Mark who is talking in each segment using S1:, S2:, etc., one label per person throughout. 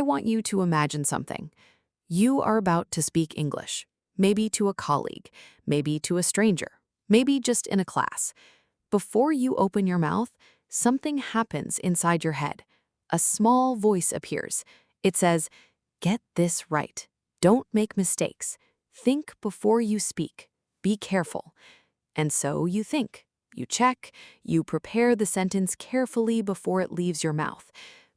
S1: want you to imagine something. You are about to speak English, maybe to a colleague, maybe to a stranger, maybe just in a class. Before you open your mouth, something happens inside your head. A small voice appears. It says, "Get this right. Don't make mistakes. Think before you speak. Be careful." And so you think, you check, you prepare the sentence carefully before it leaves your mouth.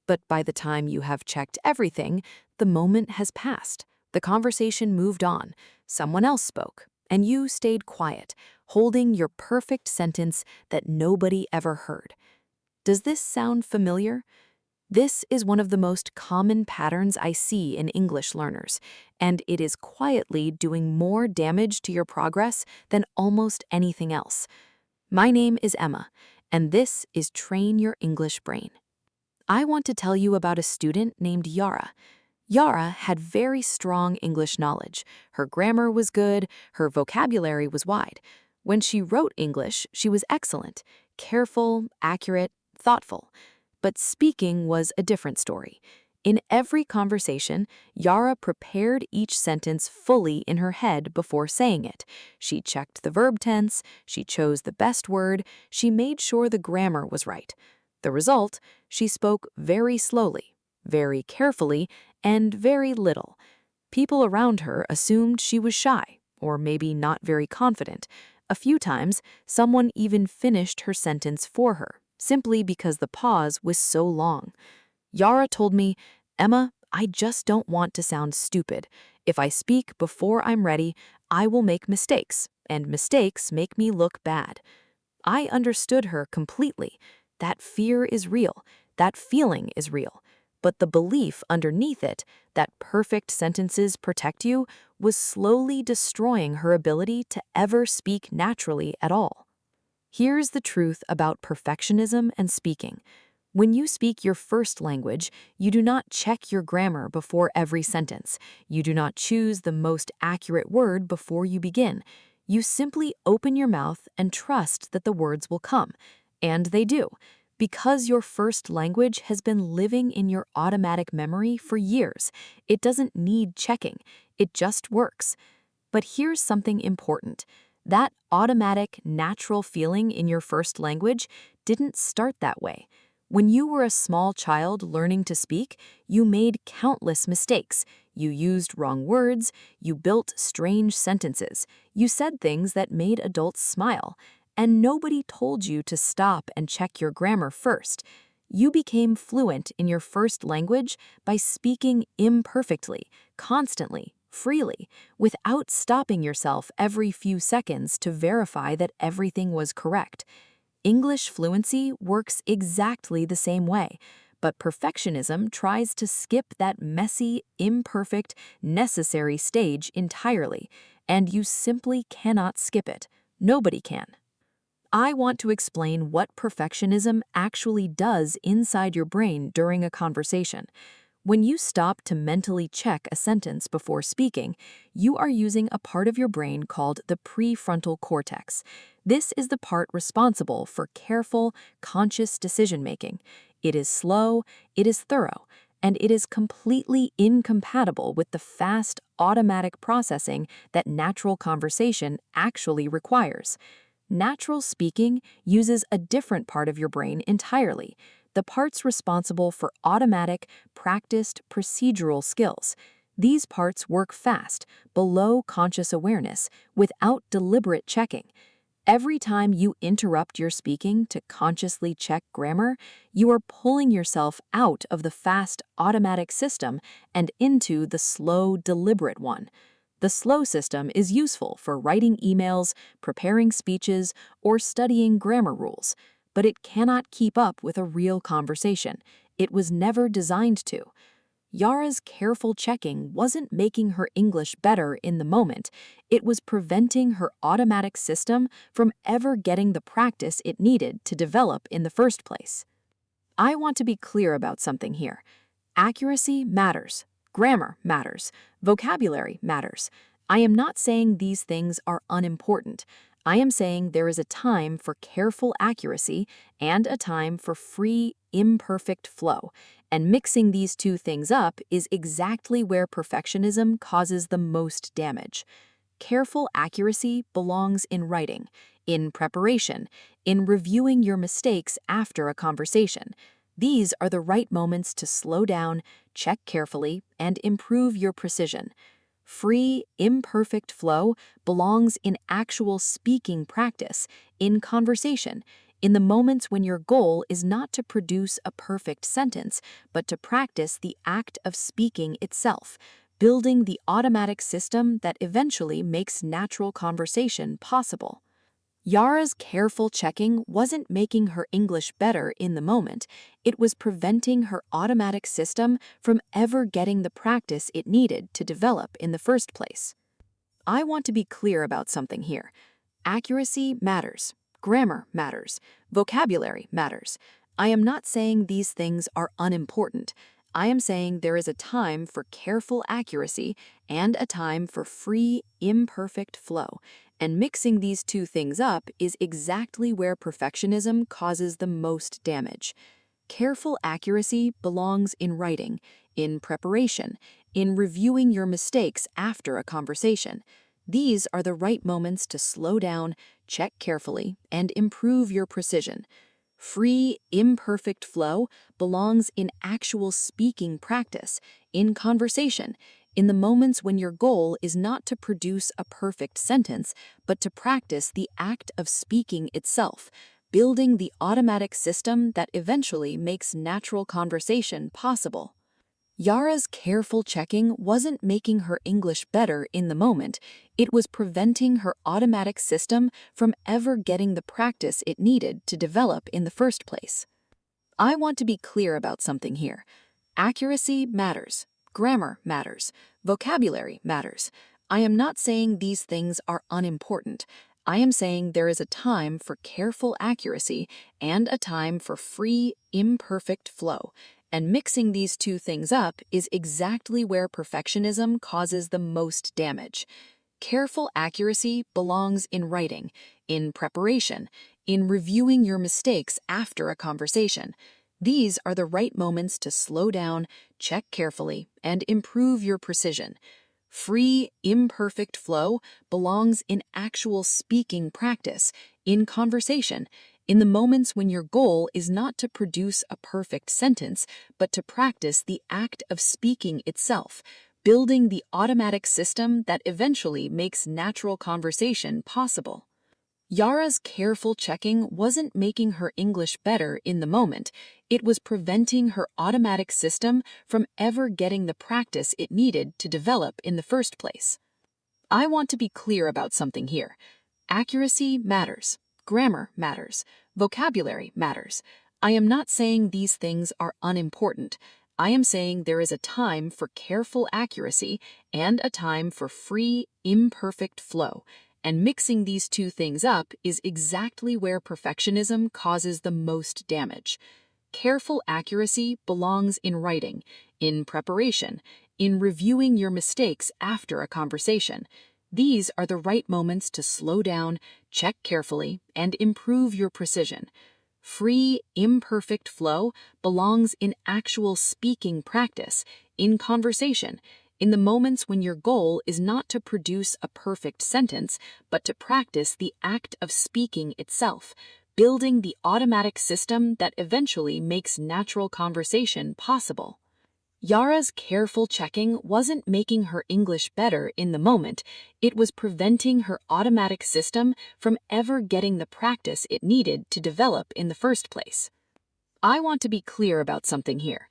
S1: But by the time you have checked everything, the moment has passed. The conversation moved on. Someone else spoke, and you stayed quiet, holding your perfect sentence that nobody ever heard. Does this sound familiar? This is one of the most common patterns I see in English learners, and it is quietly doing more damage to your progress than almost anything else. My name is Emma, and this is Train Your English Brain. I want to tell you about a student named Yara. Yara had very strong English knowledge. Her grammar was good, her vocabulary was wide. When she wrote English, she was excellent, careful, accurate, thoughtful. But speaking was a different story. In every conversation, Yara prepared each sentence fully in her head before saying it. She checked the verb tense, she chose the best word, she made sure the grammar was right. The result, she spoke very slowly, very carefully, and very little. People around her assumed she was shy, or maybe not very confident. A few times, someone even finished her sentence for her, simply because the pause was so long. Yara told me, "Emma, I just don't want to sound stupid. If I speak before I'm ready, I will make mistakes, and mistakes make me look bad." I understood her completely. That fear is real. That feeling is real. But the belief underneath it, that perfect sentences protect you, was slowly destroying her ability to ever speak naturally at all. Here's the truth about perfectionism and speaking. When you speak your first language, you do not check your grammar before every sentence. You do not choose the most accurate word before you begin. You simply open your mouth and trust that the words will come. And they do, because your first language has been living in your automatic memory for years. It doesn't need checking. It just works. But here's something important. That automatic, natural feeling in your first language didn't start that way. When you were a small child learning to speak, you made countless mistakes. You used wrong words, you built strange sentences, you said things that made adults smile, and nobody told you to stop and check your grammar first. You became fluent in your first language by speaking imperfectly, constantly, freely, without stopping yourself every few seconds to verify that everything was correct. English fluency works exactly the same way, but perfectionism tries to skip that messy, imperfect, necessary stage entirely, and you simply cannot skip it. Nobody can. I want to explain what perfectionism actually does inside your brain during a conversation. When you stop to mentally check a sentence before speaking, you are using a part of your brain called the prefrontal cortex. This is the part responsible for careful, conscious decision-making. It is slow, it is thorough, and it is completely incompatible with the fast, automatic processing that natural conversation actually requires. Natural speaking uses a different part of your brain entirely, the parts responsible for automatic, practiced, procedural skills. These parts work fast, below conscious awareness, without deliberate checking. Every time you interrupt your speaking to consciously check grammar, you are pulling yourself out of the fast, automatic system and into the slow, deliberate one. The slow system is useful for writing emails, preparing speeches, or studying grammar rules, but it cannot keep up with a real conversation. It was never designed to. Yara's careful checking wasn't making her English better in the moment. It was preventing her automatic system from ever getting the practice it needed to develop in the first place. I want to be clear about something here. Accuracy matters. Grammar matters. Vocabulary matters. I am not saying these things are unimportant. I am saying there is a time for careful accuracy and a time for free, imperfect flow. And mixing these two things up is exactly where perfectionism causes the most damage. Careful accuracy belongs in writing, in preparation, in reviewing your mistakes after a conversation. These are the right moments to slow down, check carefully, and improve your precision. Free, imperfect flow belongs in actual speaking practice, in conversation, in the moments when your goal is not to produce a perfect sentence, but to practice the act of speaking itself, building the automatic system that eventually makes natural conversation possible. Yara's careful checking wasn't making her English better in the moment, it was preventing her automatic system from ever getting the practice it needed to develop in the first place. I want to be clear about something here. Accuracy matters. Grammar matters. Vocabulary matters. I am not saying these things are unimportant. I am saying there is a time for careful accuracy and a time for free, imperfect flow. And mixing these two things up is exactly where perfectionism causes the most damage. Careful accuracy belongs in writing, in preparation, in reviewing your mistakes after a conversation. These are the right moments to slow down, check carefully, and improve your precision. Free, imperfect flow belongs in actual speaking practice, in conversation, in the moments when your goal is not to produce a perfect sentence, but to practice the act of speaking itself, building the automatic system that eventually makes natural conversation possible. Yara's careful checking wasn't making her English better in the moment, it was preventing her automatic system from ever getting the practice it needed to develop in the first place. I want to be clear about something here. Accuracy matters. Grammar matters. Vocabulary matters. I am not saying these things are unimportant. I am saying there is a time for careful accuracy and a time for free, imperfect flow. And mixing these two things up is exactly where perfectionism causes the most damage. Careful accuracy belongs in writing, in preparation, in reviewing your mistakes after a conversation. These are the right moments to slow down, check carefully, and improve your precision. Free, imperfect flow belongs in actual speaking practice, in conversation, in the moments when your goal is not to produce a perfect sentence, but to practice the act of speaking itself, building the automatic system that eventually makes natural conversation possible. Yara's careful checking wasn't making her English better in the moment, it was preventing her automatic system from ever getting the practice it needed to develop in the first place. I want to be clear about something here. Accuracy matters. Grammar matters. Vocabulary matters. I am not saying these things are unimportant. I am saying there is a time for careful accuracy and a time for free, imperfect flow. And mixing these two things up is exactly where perfectionism causes the most damage. Careful accuracy belongs in writing, in preparation, in reviewing your mistakes after a conversation. These are the right moments to slow down, check carefully, and improve your precision. Free, imperfect flow belongs in actual speaking practice, in conversation, in the moments when your goal is not to produce a perfect sentence, but to practice the act of speaking itself, building the automatic system that eventually makes natural conversation possible. Yara's careful checking wasn't making her English better in the moment, it was preventing her automatic system from ever getting the practice it needed to develop in the first place. I want to be clear about something here.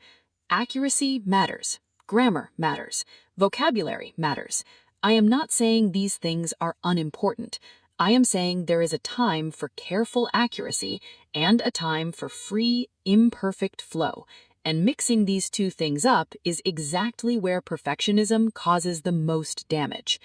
S1: Accuracy matters. Grammar matters. Vocabulary matters. I am not saying these things are unimportant. I am saying there is a time for careful accuracy and a time for free, imperfect flow. And mixing these two things up is exactly where perfectionism causes the most damage.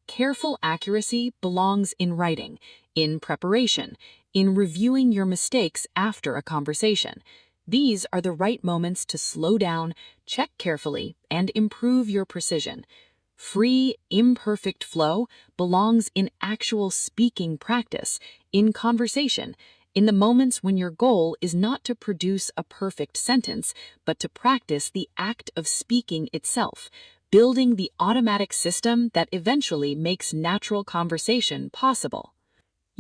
S1: Careful accuracy belongs in writing, in preparation, in reviewing your mistakes after a conversation. These are the right moments to slow down, check carefully, and improve your precision. Free, imperfect flow belongs in actual speaking practice, in conversation, in the moments when your goal is not to produce a perfect sentence, but to practice the act of speaking itself, building the automatic system that eventually makes natural conversation possible.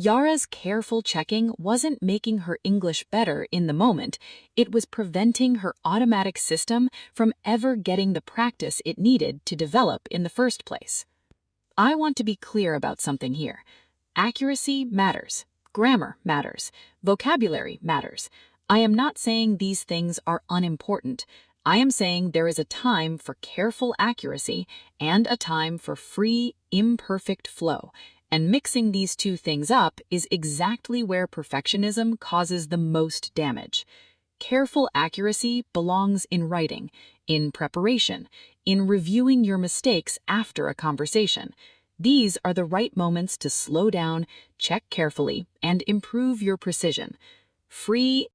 S1: Yara's careful checking wasn't making her English better in the moment, it was preventing her automatic system from ever getting the practice it needed to develop in the first place. I want to be clear about something here. Accuracy matters. Grammar matters. Vocabulary matters. I am not saying these things are unimportant. I am saying there is a time for careful accuracy and a time for free, imperfect flow. And mixing these two things up is exactly where perfectionism causes the most damage. Careful accuracy belongs in writing, in preparation, in reviewing your mistakes after a conversation. These are the right moments to slow down, check carefully, and improve your precision. Free,